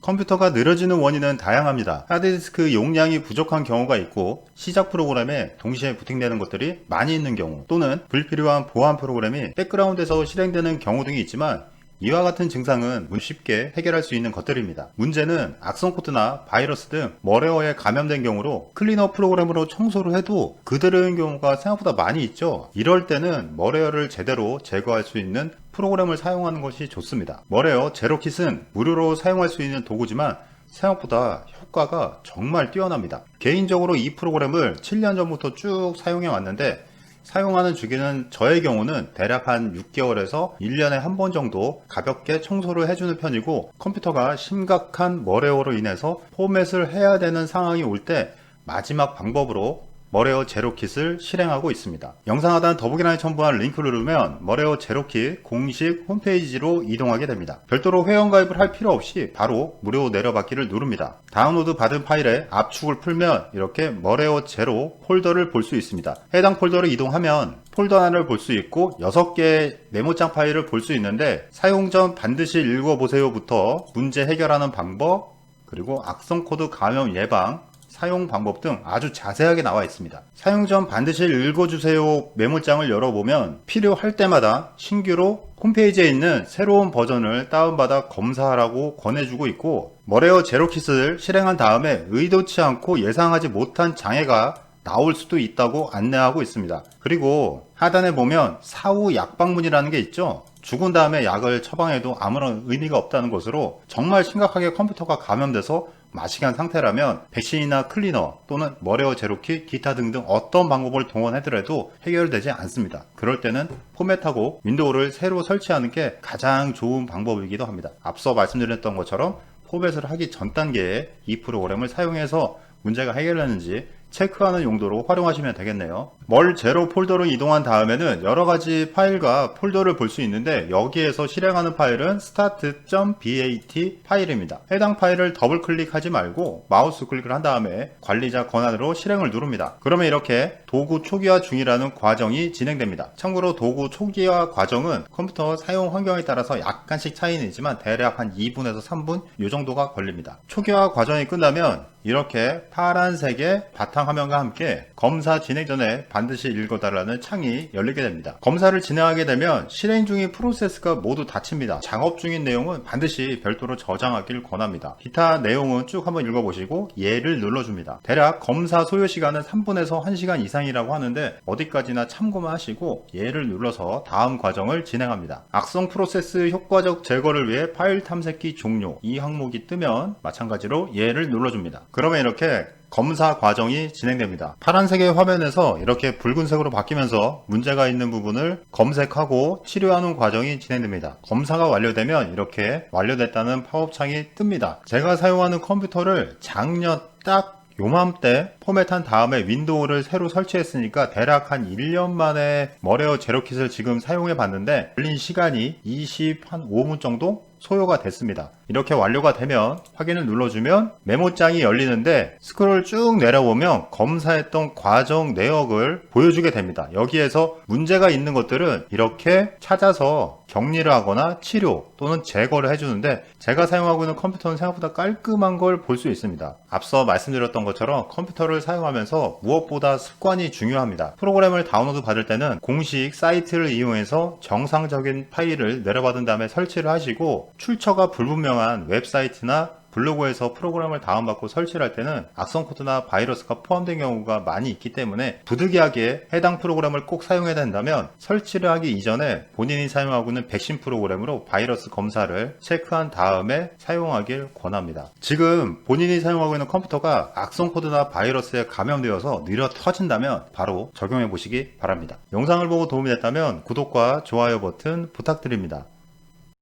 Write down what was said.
컴퓨터가 느려지는 원인은 다양합니다. 하드디스크 용량이 부족한 경우가 있고, 시작 프로그램에 동시에 부팅되는 것들이 많이 있는 경우, 또는 불필요한 보안 프로그램이 백그라운드에서 실행되는 경우 등이 있지만, 이와 같은 증상은 쉽게 해결할 수 있는 것들입니다. 문제는 악성 코드나 바이러스 등 머레어에 감염된 경우로 클리너 프로그램으로 청소를 해도 그대로인 경우가 생각보다 많이 있죠. 이럴 때는 머레어를 제대로 제거할 수 있는 프로그램을 사용하는 것이 좋습니다. 머레어 제로킷은 무료로 사용할 수 있는 도구지만 생각보다 효과가 정말 뛰어납니다. 개인적으로 이 프로그램을 7년 전부터 쭉 사용해 왔는데, 사용하는 주기는 저의 경우는 대략 한 6개월에서 1년에 한 번 정도 가볍게 청소를 해주는 편이고, 컴퓨터가 심각한 머레어로 인해서 포맷을 해야 되는 상황이 올 때 마지막 방법으로 머레어 제로킷을 실행하고 있습니다. 영상 하단 더보기란에 첨부한 링크를 누르면 머레어 제로킷 공식 홈페이지로 이동하게 됩니다. 별도로 회원가입을 할 필요 없이 바로 무료 내려받기를 누릅니다. 다운로드 받은 파일에 압축을 풀면 이렇게 머레어 제로 폴더를 볼 수 있습니다. 해당 폴더를 이동하면 폴더 하나를 볼 수 있고 6개의 메모장 파일을 볼 수 있는데, 사용 전 반드시 읽어보세요부터 문제 해결하는 방법, 그리고 악성 코드 감염 예방, 사용 방법 등 아주 자세하게 나와 있습니다. 사용 전 반드시 읽어주세요 메모장을 열어보면 필요할 때마다 신규로 홈페이지에 있는 새로운 버전을 다운받아 검사하라고 권해주고 있고, 머레어 제로킷을 실행한 다음에 의도치 않고 예상하지 못한 장애가 나올 수도 있다고 안내하고 있습니다. 그리고 하단에 보면 사후 약방문이라는 게 있죠. 죽은 다음에 약을 처방해도 아무런 의미가 없다는 것으로, 정말 심각하게 컴퓨터가 감염돼서 마시간 상태라면 백신이나 클리너 또는 머레어 제로킷 기타 등등 어떤 방법을 동원하더라도 해결되지 않습니다. 그럴 때는 포맷하고 윈도우를 새로 설치하는 게 가장 좋은 방법이기도 합니다. 앞서 말씀드렸던 것처럼 포맷을 하기 전 단계에 이 프로그램을 사용해서 문제가 해결되는지 체크하는 용도로 활용하시면 되겠네요. 멀 제로 폴더로 이동한 다음에는 여러가지 파일과 폴더를 볼 수 있는데, 여기에서 실행하는 파일은 start.bat 파일입니다. 해당 파일을 더블 클릭하지 말고 마우스 클릭을 한 다음에 관리자 권한으로 실행을 누릅니다. 그러면 이렇게 도구 초기화 중이라는 과정이 진행됩니다. 참고로 도구 초기화 과정은 컴퓨터 사용 환경에 따라서 약간씩 차이는 있지만 대략 한 2분에서 3분 이 정도가 걸립니다. 초기화 과정이 끝나면 이렇게 파란색의 바탕화면과 함께 검사 진행 전에 반드시 읽어달라는 창이 열리게 됩니다. 검사를 진행하게 되면 실행 중인 프로세스가 모두 닫힙니다. 작업 중인 내용은 반드시 별도로 저장하길 권합니다. 기타 내용은 쭉 한번 읽어보시고 예를 눌러줍니다. 대략 검사 소요 시간은 3분에서 1시간 이상이라고 하는데, 어디까지나 참고만 하시고 예를 눌러서 다음 과정을 진행합니다. 악성 프로세스 효과적 제거를 위해 파일 탐색기 종료, 이 항목이 뜨면 마찬가지로 예를 눌러줍니다. 그러면 이렇게 검사 과정이 진행됩니다. 파란색의 화면에서 이렇게 붉은색으로 바뀌면서 문제가 있는 부분을 검색하고 치료하는 과정이 진행됩니다. 검사가 완료되면 이렇게 완료됐다는 팝업 창이 뜹니다. 제가 사용하는 컴퓨터를 작년 딱 요맘때 포맷한 다음에 윈도우를 새로 설치했으니까 대략 한 1년 만에 머레어 제로킷을 지금 사용해 봤는데, 걸린 시간이 25분 정도 소요가 됐습니다. 이렇게 완료가 되면 확인을 눌러주면 메모장이 열리는데, 스크롤 쭉 내려보면 검사했던 과정 내역을 보여주게 됩니다. 여기에서 문제가 있는 것들은 이렇게 찾아서 격리를 하거나 치료 또는 제거를 해주는데, 제가 사용하고 있는 컴퓨터는 생각보다 깔끔한 걸 볼 수 있습니다. 앞서 말씀드렸던 것처럼 컴퓨터를 사용하면서 무엇보다 습관이 중요합니다. 프로그램을 다운로드 받을 때는 공식 사이트를 이용해서 정상적인 파일을 내려받은 다음에 설치를 하시고, 출처가 불분명한 웹사이트나 블로그에서 프로그램을 다운받고 설치를 할 때는 악성 코드나 바이러스가 포함된 경우가 많이 있기 때문에 부득이하게 해당 프로그램을 꼭 사용해야 된다면 설치를 하기 이전에 본인이 사용하고 있는 백신 프로그램으로 바이러스 검사를 체크한 다음에 사용하길 권합니다. 지금 본인이 사용하고 있는 컴퓨터가 악성 코드나 바이러스에 감염되어서 느려 터진다면 바로 적용해 보시기 바랍니다. 영상을 보고 도움이 됐다면 구독과 좋아요 버튼 부탁드립니다.